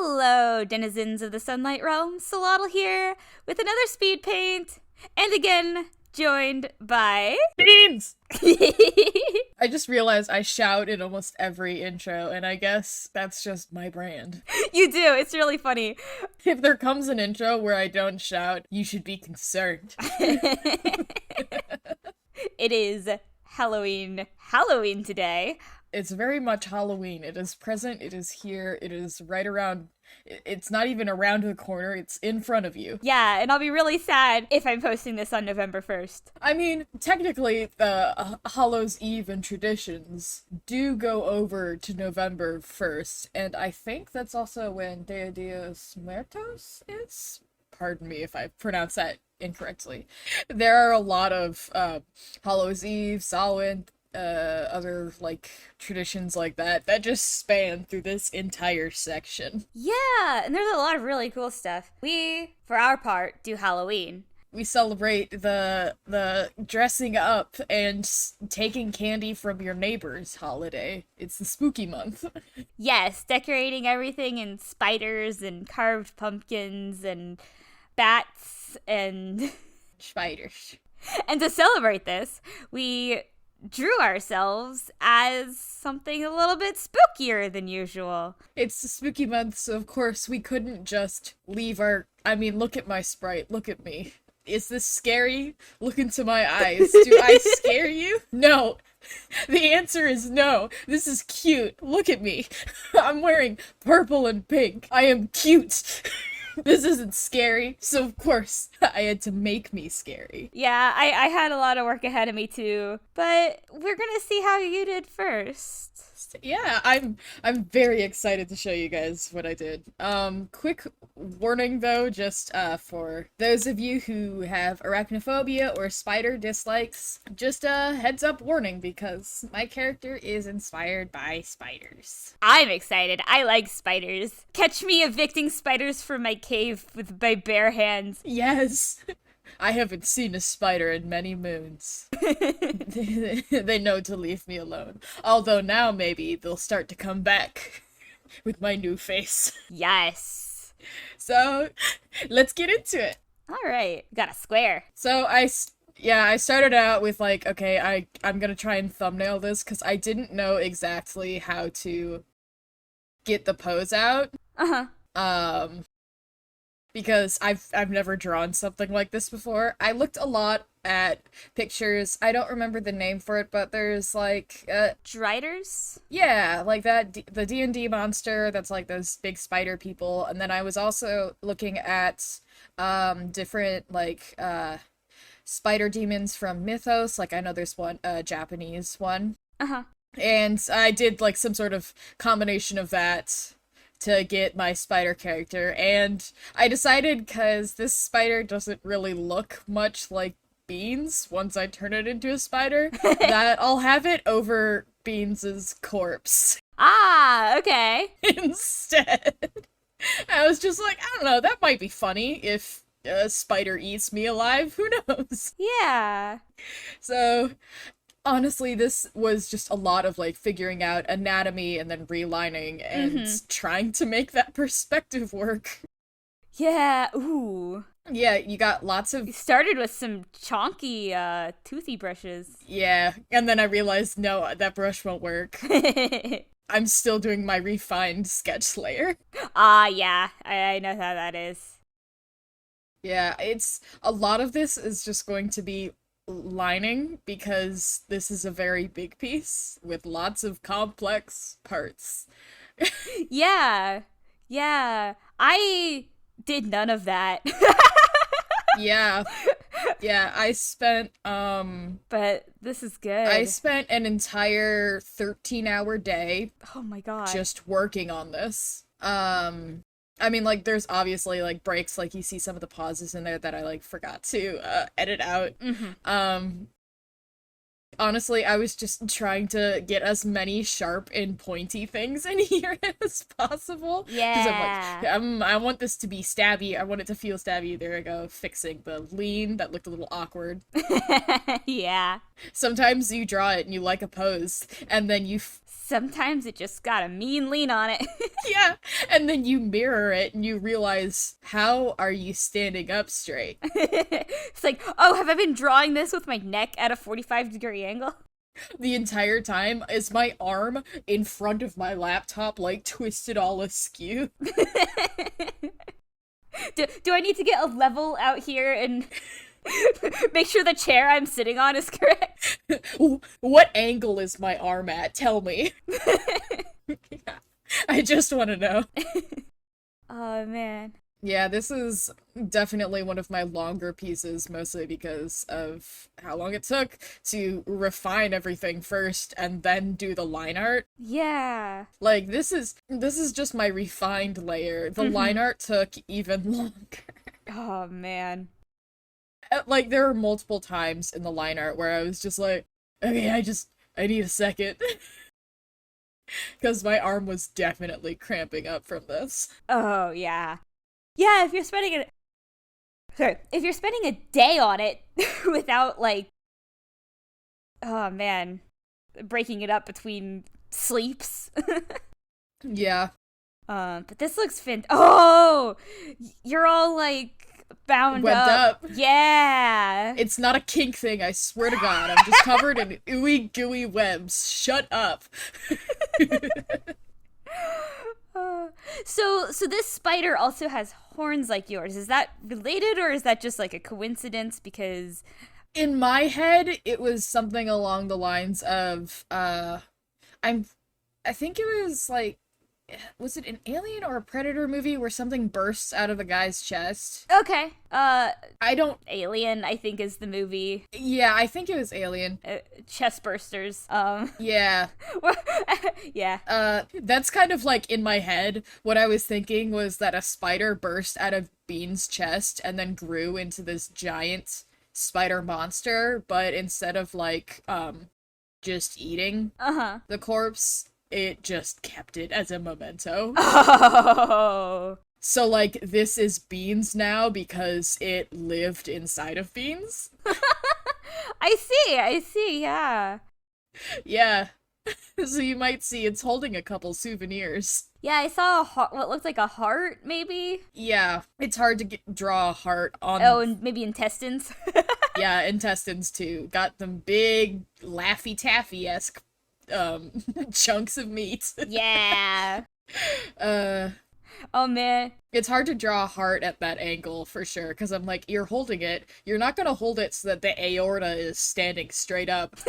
Hello, denizens of the Sunlight Realm. Salotl here with another speed paint, and again joined by Beans! I just realized I shout in almost every intro, and I guess that's just my brand. You do. It's really funny. If there comes an intro where I don't shout, you should be concerned. It is Halloween today. It's very much Halloween. It is present, it is here, it is right around. It's not even around the corner, it's in front of you. Yeah, and I'll be really sad if I'm posting this on November 1st. I mean, technically, the Hallows Eve and traditions do go over to November 1st, and I think that's also when Dia de los Muertos is? Pardon me if I pronounce that incorrectly. There are a lot of Hallows Eve, Samhain, other like traditions like that just span through this entire section. Yeah, and there's a lot of really cool stuff. We, for our part, do Halloween. We celebrate the dressing up and taking candy from your neighbor's holiday. It's the spooky month. Yes, decorating everything in spiders and carved pumpkins and bats and Spiders. And to celebrate this, we drew ourselves as something a little bit spookier than usual. It's the spooky month, so of course we couldn't just leave our... I mean, look at my sprite, look at me. Is this scary? Look into my eyes. Do I scare you? No. The answer is no. This is cute. Look at me. I'm wearing purple and pink. I am cute. This isn't scary, so of course I had to make me scary. Yeah, I had a lot of work ahead of me too, but we're gonna see how you did first. Yeah, I'm very excited to show you guys what I did. Quick warning though, just for those of you who have arachnophobia or spider dislikes, just a heads up warning because my character is inspired by spiders. I'm excited. I like spiders. Catch me evicting spiders from my cave with my bare hands. Yes. I haven't seen a spider in many moons. They know to leave me alone. Although now maybe they'll start to come back with my new face. Yes. So, let's get into it. All right. Got a square. So I started out with like, okay, I'm gonna try and thumbnail this because I didn't know exactly how to get the pose out. Uh-huh. Because I've never drawn something like this before. I looked a lot at pictures. I don't remember the name for it, but there's like Driders? yeah, like that the D&D monster that's like those big spider people. And then I was also looking at different like spider demons from Mythos. Like I know there's one Japanese one. Uh-huh. And I did like some sort of combination of that to get my spider character, and I decided, because this spider doesn't really look much like Beans once I turn it into a spider, that I'll have it over Beans' corpse. Ah, okay. Instead. I was just like, I don't know, that might be funny if a spider eats me alive, who knows? Yeah. So... honestly, this was just a lot of, like, figuring out anatomy and then relining and trying to make that perspective work. Yeah, ooh. Yeah, you got lots of... You started with some chonky, toothy brushes. Yeah, and then I realized, no, that brush won't work. I'm still doing my refined sketch layer. Ah, yeah, I know how that is. Yeah, it's... a lot of this is just going to be lining because this is a very big piece with lots of complex parts. Yeah. I did none of that. Yeah, I spent, but this is good. I spent an entire 13-hour day oh my god. just working on this. I mean, like, there's obviously, like, breaks, like, you see some of the pauses in there that I, like, forgot to, edit out. Honestly, I was just trying to get as many sharp and pointy things in here as possible. Yeah. Because I'm like, I want this to be stabby, I want it to feel stabby. There I go, fixing the lean, that looked a little awkward. Yeah. Sometimes you draw it and you like a pose, and then you sometimes it just got a mean lean on it. Yeah, and then you mirror it and you realize, how are you standing up straight? It's like, oh, have I been drawing this with my neck at a 45-degree angle? The entire time is my arm in front of my laptop, like, twisted all askew. Do I need to get a level out here and make sure the chair I'm sitting on is correct? What angle is my arm at? Tell me. Yeah, I just want to know. Oh, man. Yeah, this is definitely one of my longer pieces, mostly because of how long it took to refine everything first and then do the line art. Yeah. Like, this is just my refined layer. The line art took even longer. Oh, man. Like, there are multiple times in the line art where I was just like, okay, I need a second. Because my arm was definitely cramping up from this. Oh, yeah. Yeah, if you're spending a day on it without, like, oh, man, breaking it up between sleeps. Yeah. But this looks Oh! You're all, like, bound Webbed up. Yeah. It's not a kink thing, I swear to God. I'm just covered in ooey gooey webs. Shut up. So this spider also has horns like yours. Is that related, or is that just like a coincidence? Because in my head, it was something along the lines of, I think it was like, was it an Alien or a Predator movie where something bursts out of a guy's chest? Okay. Alien, I think, is the movie. Yeah, I think it was Alien. Chest bursters. Yeah. Yeah. That's kind of like in my head. What I was thinking was that a spider burst out of Bean's chest and then grew into this giant spider monster, but instead of like, just eating the corpse, it just kept it as a memento. Oh. So, like, this is Beans now because it lived inside of Beans? I see, yeah. Yeah. So you might see it's holding a couple souvenirs. Yeah, I saw what looked like a heart, maybe? Yeah, it's hard to draw a heart on... Oh, and maybe intestines? Yeah, intestines, too. Got them big, Laffy Taffy-esque chunks of meat. Yeah. Oh, man. It's hard to draw a heart at that angle, for sure, because I'm like, you're holding it. You're not gonna hold it so that the aorta is standing straight up.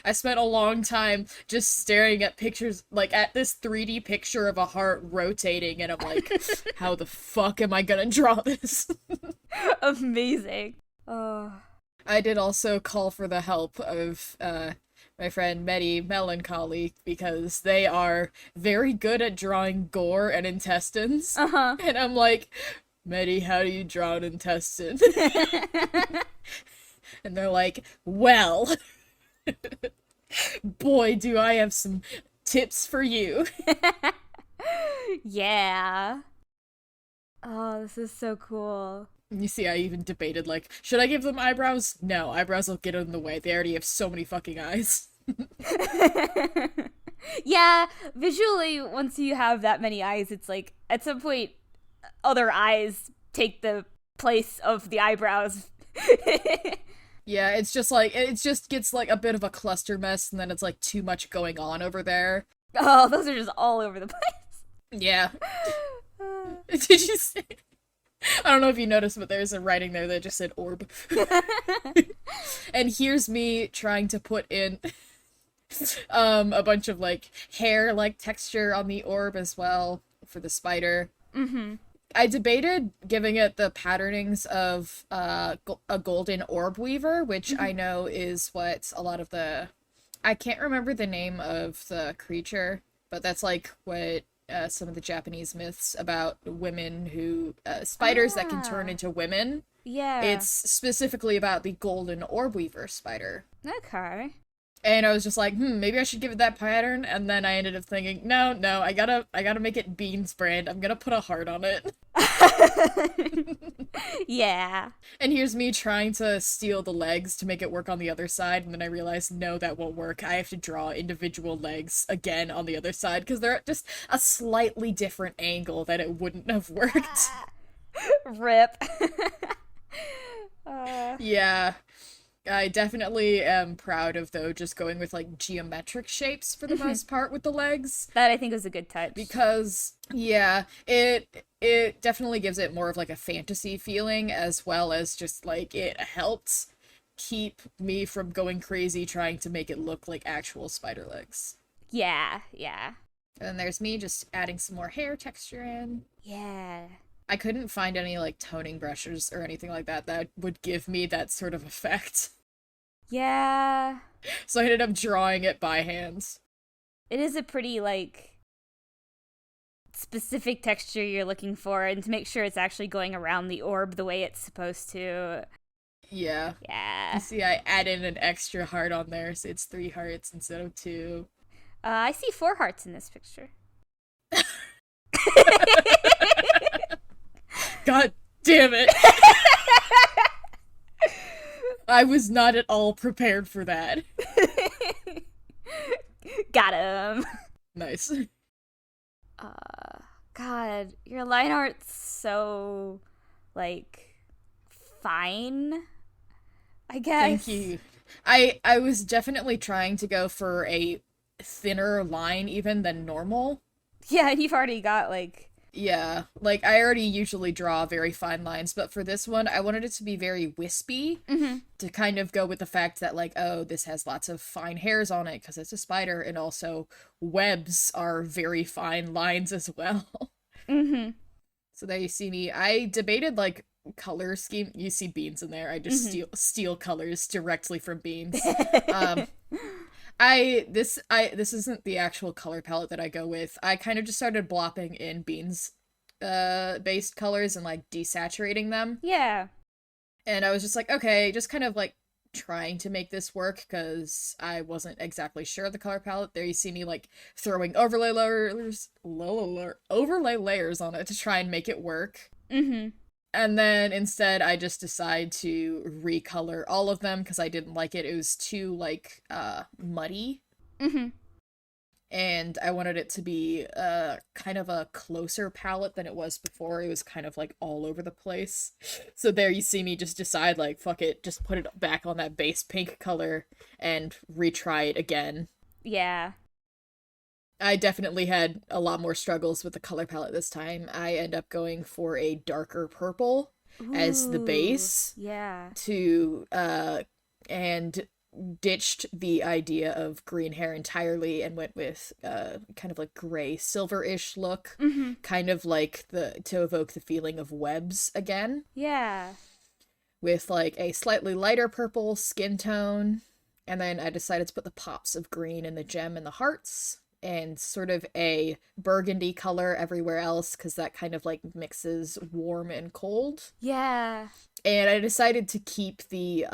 I spent a long time just staring at pictures, like, at this 3D picture of a heart rotating, and I'm like, how the fuck am I gonna draw this? Amazing. Oh. I did also call for the help of, my friend Medi Melancholy, because they are very good at drawing gore and intestines. And I'm like, Medi, how do you draw an intestine? And they're like, well, boy, do I have some tips for you. Yeah. Oh, this is so cool. You see, I even debated, like, should I give them eyebrows? No, eyebrows will get in the way. They already have so many fucking eyes. Yeah, visually, once you have that many eyes, it's like, at some point, other eyes take the place of the eyebrows. Yeah, it's just like, it just gets like a bit of a cluster mess, and then it's like too much going on over there. Oh, those are just all over the place. Yeah. Did you see? I don't know if you noticed, but there's a writing there that just said orb. And here's me trying to put in a bunch of like hair-like texture on the orb as well for the spider. I debated giving it the patternings of a golden orb weaver, which I know is what a lot of the... I can't remember the name of the creature, but that's like what some of the Japanese myths about women who... spiders that can turn into women. Yeah. It's specifically about the golden orb weaver spider. Okay. And I was just like, maybe I should give it that pattern, and then I ended up thinking, no, I gotta make it Beans brand. I'm gonna put a heart on it. Yeah. And here's me trying to steal the legs to make it work on the other side, and then I realized, no, that won't work. I have to draw individual legs again on the other side, because they're at just a slightly different angle that it wouldn't have worked. Rip. Yeah. I definitely am proud of, though, just going with, like, geometric shapes for the most part with the legs. That I think was a good touch. Because, yeah, it definitely gives it more of, like, a fantasy feeling, as well as just, like, it helps keep me from going crazy trying to make it look like actual spider legs. Yeah, yeah. And then there's me just adding some more hair texture in. Yeah. I couldn't find any, like, toning brushes or anything like that that would give me that sort of effect. Yeah. So I ended up drawing it by hand. It is a pretty, like, specific texture you're looking for, and to make sure it's actually going around the orb the way it's supposed to. Yeah. Yeah. You see, I added an extra heart on there, so it's 3 hearts instead of 2. I see 4 hearts in this picture. God damn it! I was not at all prepared for that. Got him. Nice. God, your line art's so, like, fine, I guess. Thank you. I was definitely trying to go for a thinner line even than normal. Yeah, and you've already got, like... Yeah, like, I already usually draw very fine lines, but for this one, I wanted it to be very wispy, to kind of go with the fact that, like, oh, this has lots of fine hairs on it, because it's a spider, and also webs are very fine lines as well. So there you see me. I debated, like, color scheme. You see beans in there. I just steal colors directly from beans. This isn't the actual color palette that I go with. I kind of just started blopping in beans based colors and, like, desaturating them. Yeah. And I was just like, okay, just kind of, like, trying to make this work because I wasn't exactly sure of the color palette. There you see me, like, throwing overlay layers on it to try and make it work. And then instead I just decided to recolor all of them because I didn't like it. It was too, like, muddy. And I wanted it to be kind of a closer palette than it was before. It was kind of, like, all over the place. So there you see me just decide, like, fuck it, just put it back on that base pink color and retry it again. Yeah. I definitely had a lot more struggles with the color palette this time. I end up going for a darker purple as the base. Yeah. And ditched the idea of green hair entirely and went with kind of like gray silver-ish look, kind of like to evoke the feeling of webs again. Yeah. With, like, a slightly lighter purple skin tone, and then I decided to put the pops of green in the gem and the hearts, and sort of a burgundy color everywhere else, because that kind of, like, mixes warm and cold. Yeah. And I decided to keep the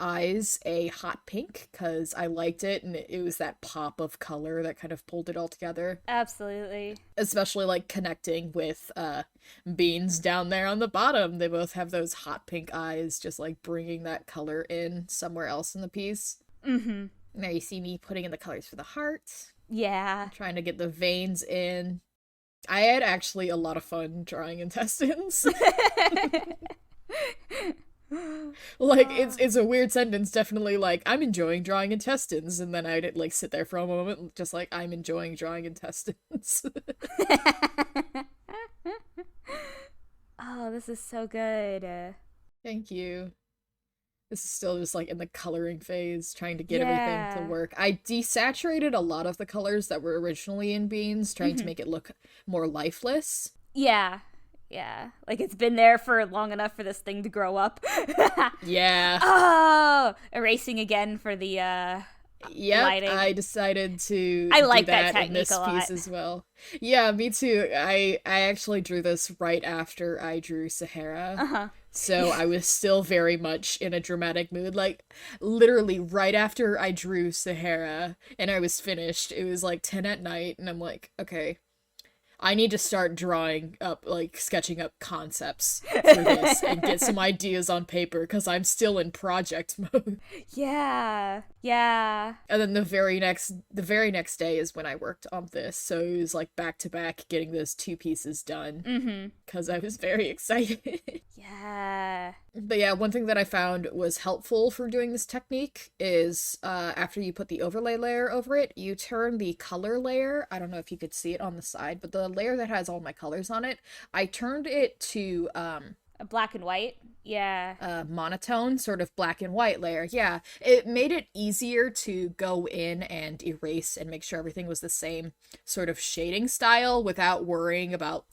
eyes a hot pink, because I liked it, and it was that pop of color that kind of pulled it all together. Absolutely. Especially, like, connecting with Beans down there on the bottom. They both have those hot pink eyes, just, like, bringing that color in somewhere else in the piece. Now you see me putting in the colors for the heart. Yeah. Trying to get the veins in. I had actually a lot of fun drawing intestines. Like, it's a weird sentence, definitely, like, I'm enjoying drawing intestines, and then I'd, like, sit there for a moment, just like, I'm enjoying drawing intestines. Oh, this is so good. Thank you. This is still just, like, in the coloring phase, trying to get everything to work. I desaturated a lot of the colors that were originally in Beans, trying to make it look more lifeless. Yeah. Yeah. Like, it's been there for long enough for this thing to grow up. Yeah. Oh! Erasing again for the, lighting. I decided to I like do that in this technique a lot. piece as well. Yeah, me too. I actually drew this right after I drew Sahara. So I was still very much in a dramatic mood. Like, literally right after I drew Sahara and I was finished, it was like 10 at night, and I'm like, okay, I need to start drawing up, like, sketching up concepts for this and get some ideas on paper, because I'm still in project mode. Yeah. Yeah. And then the very next day is when I worked on this, so it was like back to back getting those 2 pieces done. Because I was very excited. Yeah. But yeah, one thing that I found was helpful for doing this technique is after you put the overlay layer over it, you turn the color layer. I don't know if you could see it on the side, but the layer that has all my colors on it, I turned it to a black and white. Yeah. Monotone, sort of black and white layer. Yeah, it made it easier to go in and erase and make sure everything was the same sort of shading style without worrying about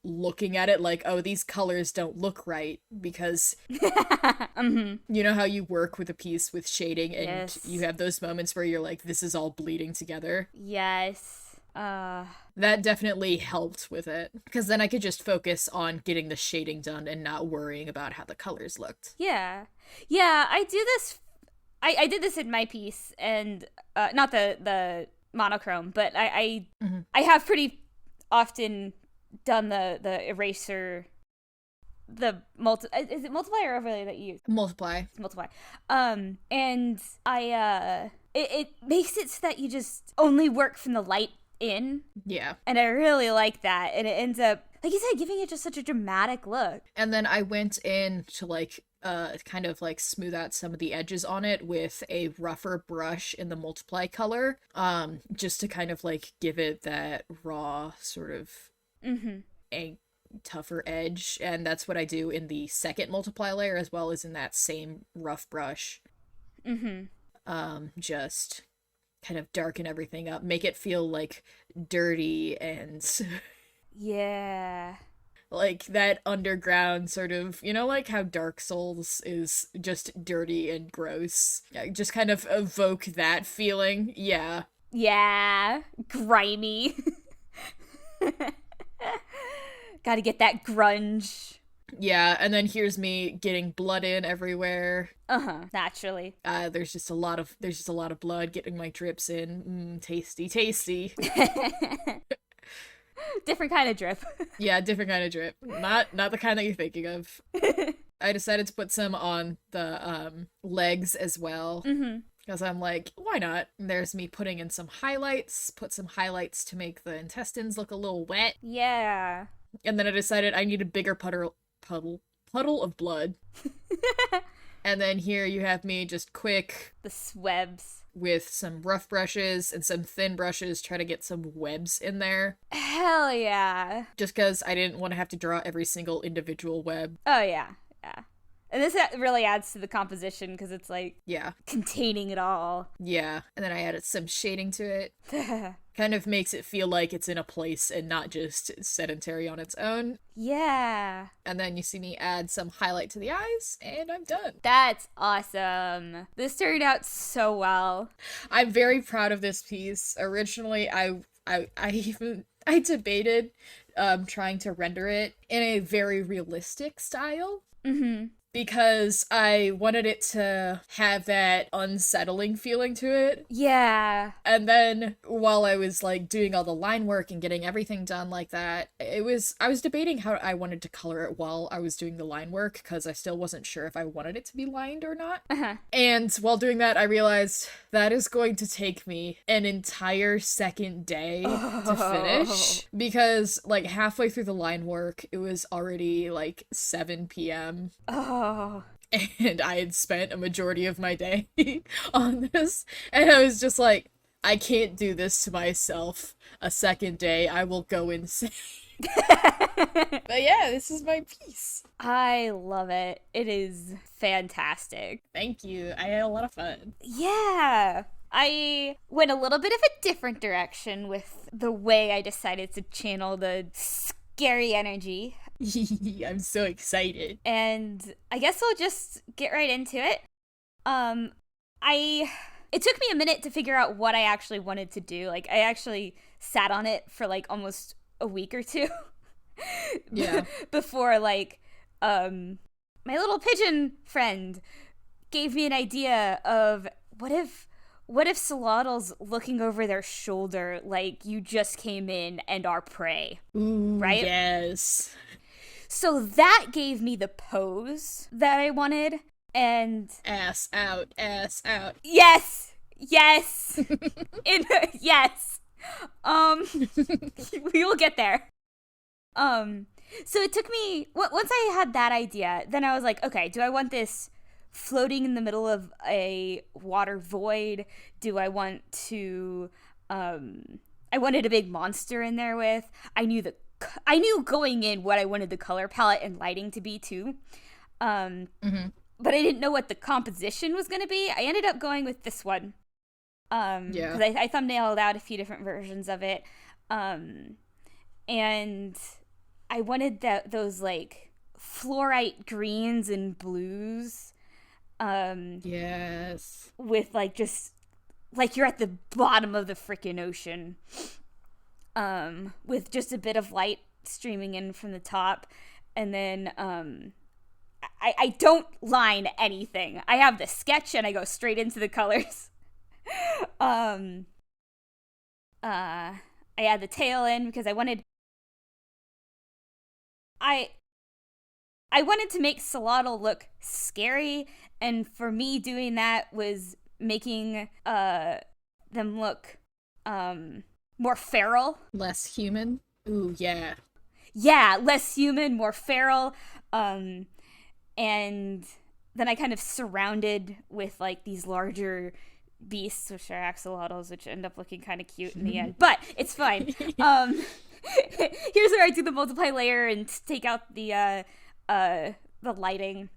looking at it like, oh, these colors don't look right, because you know how you work with a piece with shading and you have those moments where you're like, this is all bleeding together. Yes. That definitely helped with it, because then I could just focus on getting the shading done and not worrying about how the colors looked. Yeah. I do this. I did this in my piece, and not the monochrome, but I have pretty often done the eraser. Is it multiply or overlay that you use? Multiply. And it makes it so that you just only work from the light in. Yeah. And I really like that. And it ends up, like you said, giving it just such a dramatic look. And then I went in to like kind of like smooth out some of the edges on it with a rougher brush in the multiply color, just to kind of like give it that raw sort of a tougher edge. And that's what I do in the second multiply layer as well as in that same rough brush. Just kind of darken everything up, make it feel like dirty and like that underground sort of, you know, like how Dark Souls is just dirty and gross. Just kind of evoke that feeling. Yeah, grimy. Gotta get that grunge. Yeah, and then here's me getting blood in everywhere. Naturally. There's just a lot of blood, getting my drips in. Tasty. Different kind of drip. Yeah, different kind of drip. Not the kind that you're thinking of. I decided to put some on the legs as well. Because I'm like, why not? And there's me putting in some highlights. Put some highlights to make the intestines look a little wet. Yeah. And then I decided I need a bigger puddle of blood. And then here you have me just quick. The swebs. With some rough brushes and some thin brushes, try to get some webs in there. Hell yeah. Just because I didn't want to have to draw every single individual web. Oh yeah. And this really adds to the composition because it's like containing it all. Yeah. And then I added some shading to it. Kind of makes it feel like it's in a place and not just sedentary on its own. Yeah. And then you see me add some highlight to the eyes, and I'm done. That's awesome. This turned out so well. I'm very proud of this piece. Originally, I debated trying to render it in a very realistic style. Because I wanted it to have that unsettling feeling to it. Yeah. And then while I was like doing all the line work and getting everything done like that, I was debating how I wanted to color it while I was doing the line work, because I still wasn't sure if I wanted it to be lined or not. And while doing that, I realized that is going to take me an entire second day to finish, because like halfway through the line work, it was already like 7 p.m. And I had spent a majority of my day on this, and I was just like, I can't do this to myself a second day. I will go insane. But yeah, this is my piece. I love it. It is fantastic. Thank you. I had a lot of fun. Yeah. I went a little bit of a different direction with the way I decided to channel the scary energy. I'm so excited. And I guess we'll just get right into it. It took me a minute to figure out what I actually wanted to do. Like, I actually sat on it for like almost a week or two. Yeah. Before like my little pigeon friend gave me an idea of what if what if Salotl's looking over their shoulder like you just came in and are prey? Ooh, right? Yes. So that gave me the pose that I wanted, and Ass out, ass out. yes, yes, yes. We will get there. So it took me once I had that idea, then I was like, okay, do I want this floating in the middle of a water void? Do I want to? I wanted a big monster in there with. I knew going in what I wanted the color palette and lighting to be too. But I didn't know what the composition was going to be. I ended up going with this one. Because I thumbnailed out a few different versions of it. And I wanted those like fluorite greens and blues. Yes. With like just like you're at the bottom of the freaking ocean. With just a bit of light streaming in from the top. And then I don't line anything. I have the sketch and I go straight into the colors. I add the tail in because I wanted to make Salotl look scary, and for me doing that was making them look more feral. Less human. Ooh, yeah. Yeah, less human, more feral. And then I kind of surrounded with like these larger beasts, which are axolotls, which end up looking kind of cute in the end. But it's fine. Here's where I do the multiply layer and take out the lighting.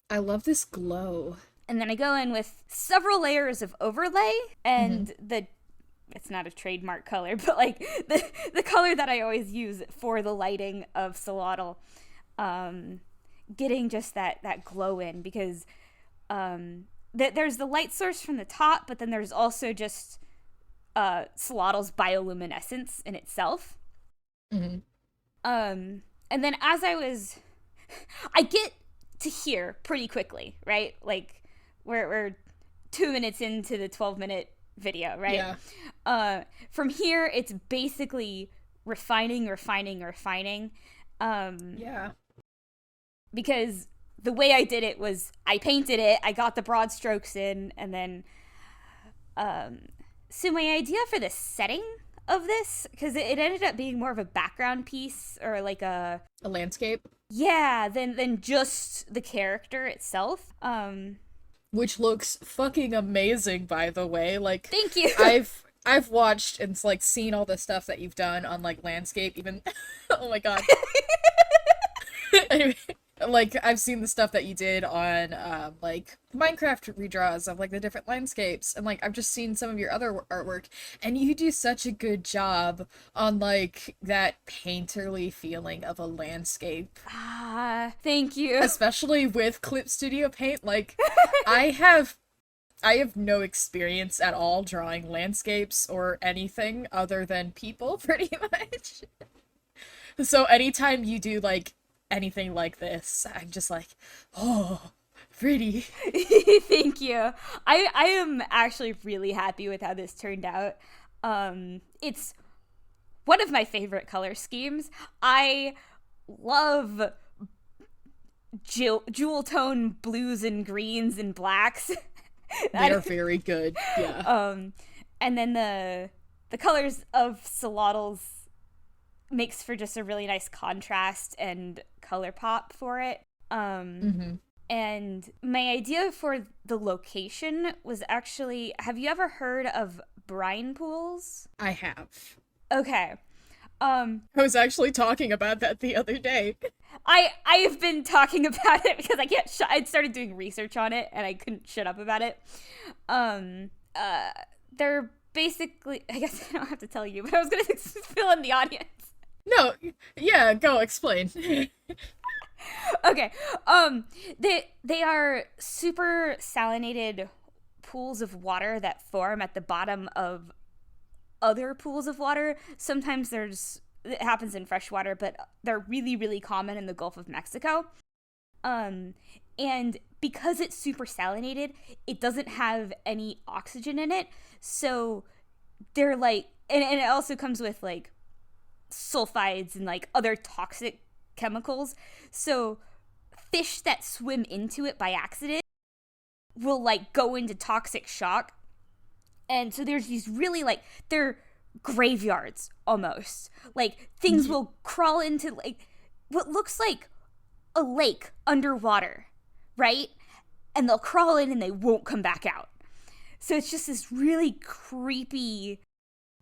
I love this glow. And then I go in with several layers of overlay, and it's not a trademark color, but like the color that I always use for the lighting of Salotl, getting just that glow in, because there's the light source from the top, but then there's also just Salotl's bioluminescence in itself. And then as I get to here pretty quickly, right? Like we're 2 minutes into the 12-minute video, right? Yeah. From here, it's basically refining. Yeah. Because the way I did it was I painted it, I got the broad strokes in, and then so my idea for the setting of this, because it ended up being more of a background piece or like a landscape. Yeah, than just the character itself. Which looks fucking amazing, by the way. Like, thank you. I've watched and like seen all the stuff that you've done on like landscape, even. Oh my god. Anyway, like I've seen the stuff that you did on like Minecraft redraws of like the different landscapes, and like I've just seen some of your other artwork, and you do such a good job on like that painterly feeling of a landscape. Thank you. Especially with Clip Studio Paint. Like I have no experience at all drawing landscapes or anything other than people, pretty much. So anytime you do like anything like this, I'm just like, oh, pretty. Thank you. I am actually really happy with how this turned out. It's one of my favorite color schemes. I love jewel tone blues and greens and blacks. They're very good. Yeah. And then the colors of Salotl's makes for just a really nice contrast and color pop for it. And my idea for the location was actually, have you ever heard of brine pools? I have. Okay. I was actually talking about that the other day. I have been talking about it because I can't I'd started doing research on it and I couldn't shut up about it. They're basically, I guess I don't have to tell you, but I was going to fill in the audience. No, yeah, go explain. Okay. They are super salinated pools of water that form at the bottom of other pools of water. Sometimes it happens in freshwater, but they're really, really common in the Gulf of Mexico. And because it's super salinated, it doesn't have any oxygen in it. So they're like, and it also comes with like sulfides and like other toxic chemicals. So fish that swim into it by accident will like go into toxic shock. And so there's these really like, they're graveyards almost. Like things will crawl into like what looks like a lake underwater, right? And they'll crawl in and they won't come back out. So it's just this really creepy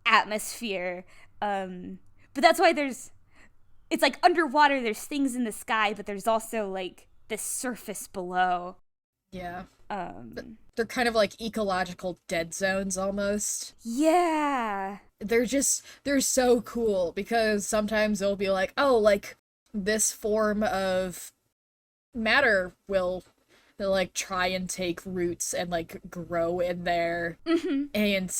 atmosphere. But that's why it's like underwater, there's things in the sky, but there's also like the surface below. Yeah. They're kind of like ecological dead zones almost. Yeah. They're so cool because sometimes they'll be like, oh, like this form of matter will like try and take roots and like grow in there, and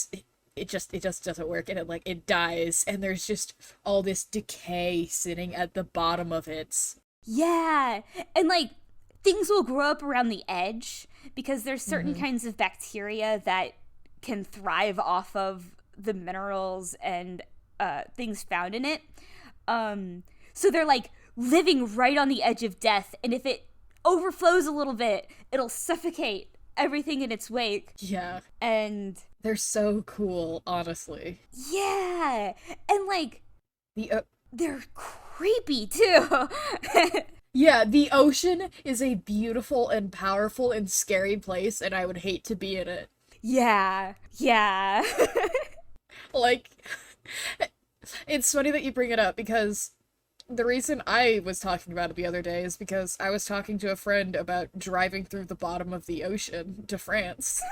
it just doesn't work, and it dies, and there's just all this decay sitting at the bottom of it. Yeah, and like things will grow up around the edge because there's certain kinds of bacteria that can thrive off of the minerals and things found in it. So they're like living right on the edge of death, and if it overflows a little bit, it'll suffocate everything in its wake. Yeah. And they're so cool, honestly. Yeah. And like they're creepy too. Yeah, the ocean is a beautiful and powerful and scary place, and I would hate to be in it. Yeah. Yeah. Like, it's funny that you bring it up because the reason I was talking about it the other day is because I was talking to a friend about driving through the bottom of the ocean to France.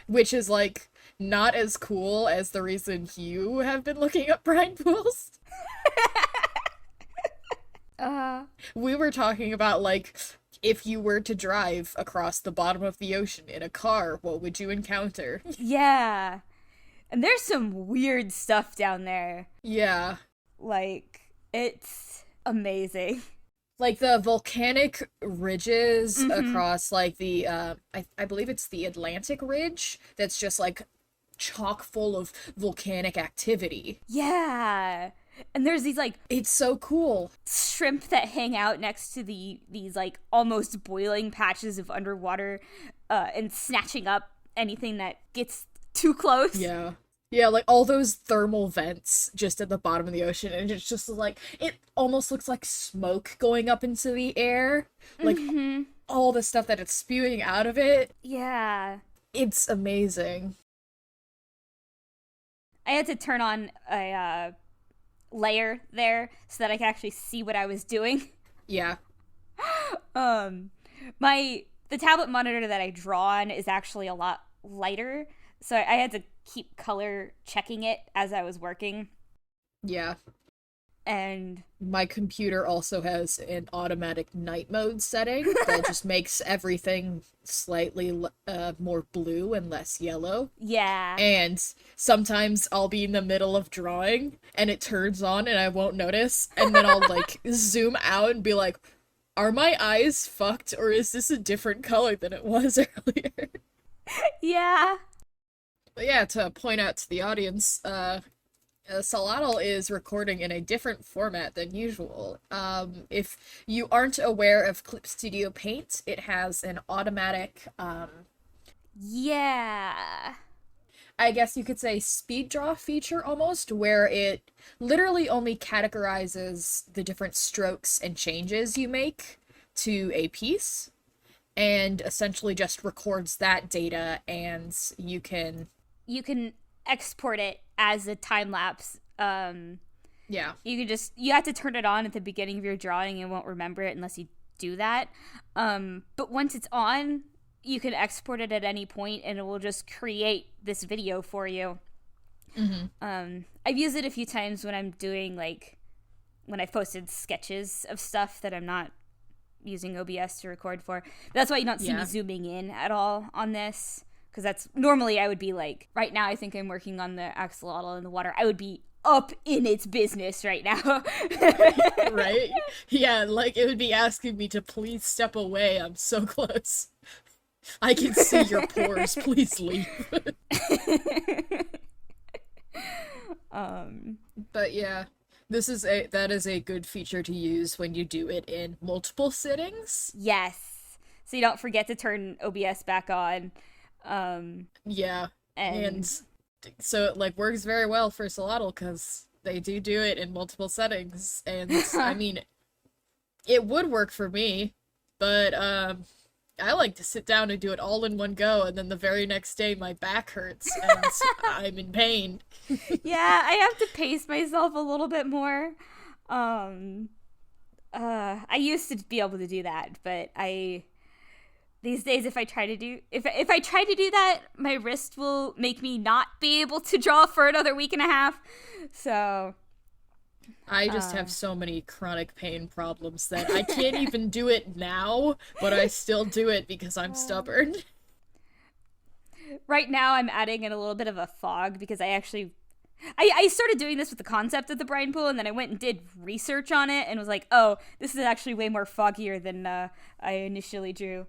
Which is, like, not as cool as the reason you have been looking up brine pools. We were talking about, like, if you were to drive across the bottom of the ocean in a car, what would you encounter? Yeah. And there's some weird stuff down there. Yeah. Like, it's amazing. Like, the volcanic ridges across, like, the, I believe it's the Atlantic Ridge that's just, like, chock full of volcanic activity. Yeah. And there's these, like... It's so cool. Shrimp that hang out next to these, like, almost boiling patches of underwater, and snatching up anything that gets too close. Yeah. Yeah, like, all those thermal vents just at the bottom of the ocean, and it's just, like, it almost looks like smoke going up into the air. Like, all the stuff that it's spewing out of it. Yeah. It's amazing. I had to turn on a, layer there so that I could actually see what I was doing. Yeah. The tablet monitor that I draw on is actually a lot lighter, so I had to keep color checking it as I was working. Yeah. And my computer also has an automatic night mode setting that just makes everything slightly more blue and less yellow. Yeah. And sometimes I'll be in the middle of drawing and it turns on and I won't notice, and then I'll like zoom out and be like, are my eyes fucked or is this a different color than it was earlier? Yeah. But yeah, to point out to the audience, Salotl is recording in a different format than usual. If you aren't aware of Clip Studio Paint, it has an automatic, yeah, I guess you could say speed draw feature almost, where it literally only categorizes the different strokes and changes you make to a piece, and essentially just records that data, and you can export it as a time lapse. Yeah. You have to turn it on at the beginning of your drawing and won't remember it unless you do that. But once it's on, you can export it at any point and it will just create this video for you. I've used it a few times when I'm doing, like, when I've posted sketches of stuff that I'm not using OBS to record for. That's why you don't see me zooming in at all on this. Because that's normally I would be like, right now I think I'm working on the axolotl in the water. I would be up in its business right now. Right? Yeah, like it would be asking me to please step away. I'm so close. I can see your pores. Please leave. But yeah, that is a good feature to use when you do it in multiple sittings. Yes. So you don't forget to turn OBS back on. Yeah. And so it like works very well for Salotl because they do it in multiple settings. And I mean, it would work for me, but I like to sit down and do it all in one go, and then the very next day my back hurts and I'm in pain. Yeah, I have to pace myself a little bit more. I used to be able to do that, but these days if I try to do that, my wrist will make me not be able to draw for another week and a half. So I just have so many chronic pain problems that I can't even do it now, but I still do it because I'm stubborn. Right now I'm adding in a little bit of a fog because I started doing this with the concept of the brine pool, and then I went and did research on it and was like, oh, this is actually way more foggier than I initially drew.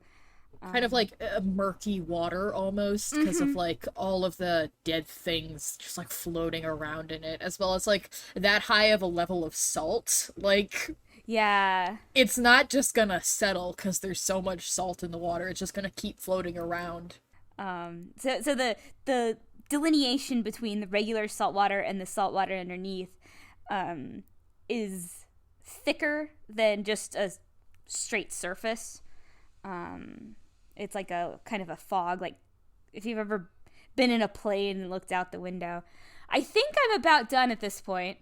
Kind of like murky water almost because of like all of the dead things just like floating around in it, as well as like that high of a level of salt. Like, yeah, it's not just gonna settle because there's so much salt in the water. It's just gonna keep floating around. So the delineation between the regular salt water and the salt water underneath is thicker than just a straight surface. It's like a kind of a fog, like if you've ever been in a plane and looked out the window. I think I'm about done at this point.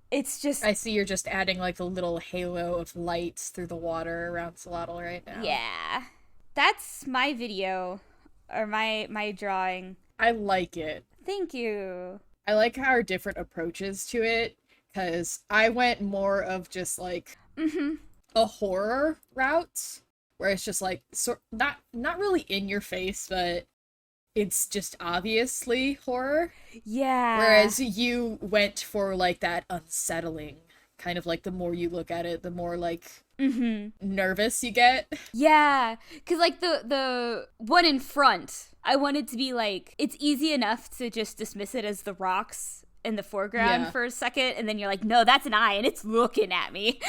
It's just... I see you're just adding like the little halo of lights through the water around Salotl right now. Yeah. That's my video, or my drawing. I like it. Thank you. I like our different approaches to it, because I went more of just like a horror route, where it's just like not really in your face, but it's just obviously horror. Yeah. Whereas you went for like that unsettling kind of like, the more you look at it, the more like nervous you get. Yeah, because like the one in front, I wanted to be like, it's easy enough to just dismiss it as the rocks in the foreground for a second, and then you're like, no, that's an eye and it's looking at me.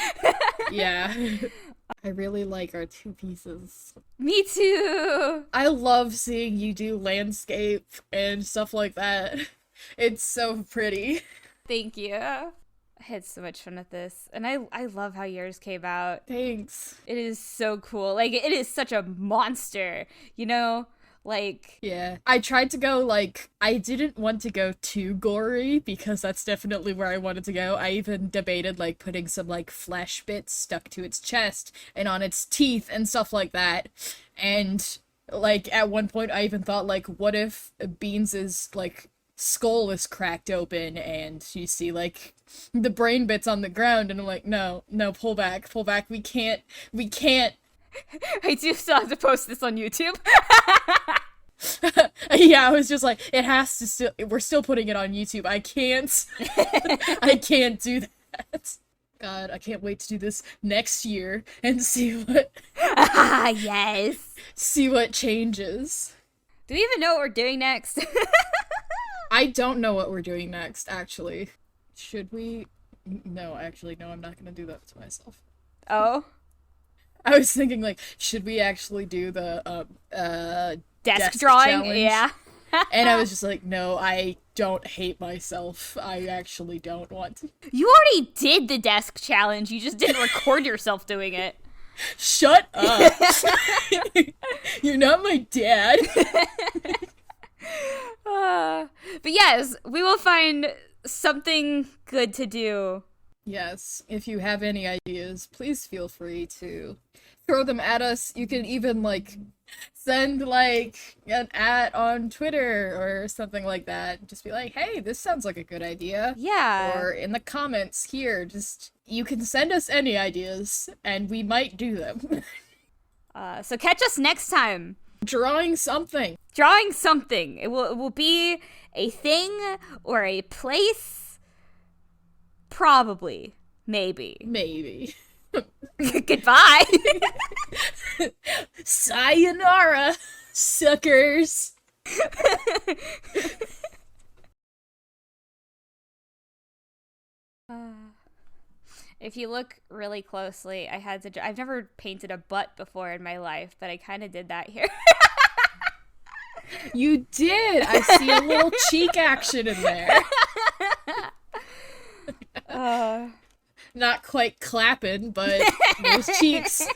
Yeah. I really like our two pieces. Me too. I love seeing you do landscape and stuff like that. It's so pretty. Thank you. I had so much fun with this, and I love how yours came out. Thanks. It is so cool. Like, it is such a monster, you know? Like, yeah, I tried to go, like, I didn't want to go too gory because that's definitely where I wanted to go. I even debated, like, putting some, like, flesh bits stuck to its chest and on its teeth and stuff like that. And, like, at one point I even thought, like, what if Beans's, like, skull is cracked open and you see, like, the brain bits on the ground, and I'm like, no, pull back, we can't. I do still have to post this on YouTube. Yeah, I was just like, it has to still, we're still putting it on YouTube. I can't do that. God, I can't wait to do this next year and see what yes. See what changes. Do we even know what we're doing next? I don't know what we're doing next, actually. Should we? No, actually, no, I'm not gonna do that to myself. Oh? I was thinking, like, should we actually do the, desk drawing? Challenge? Yeah. And I was just like, no, I don't hate myself. I actually don't want to. You already did the desk challenge. You just didn't record yourself doing it. Shut up. You're not my dad. But yes, we will find something good to do. Yes, if you have any ideas, please feel free to throw them at us. You can even, like, send, like, an @ on Twitter or something like that. Just be like, hey, this sounds like a good idea. Yeah. Or in the comments here, just, you can send us any ideas, and we might do them. So catch us next time Drawing something. Drawing something. It will be a thing or a place. Probably. Maybe. Goodbye. Sayonara, suckers. If you look really closely, I've never painted a butt before in my life, but I kind of did that here. You did. I see a little cheek action in there. Not quite clapping, but those cheeks.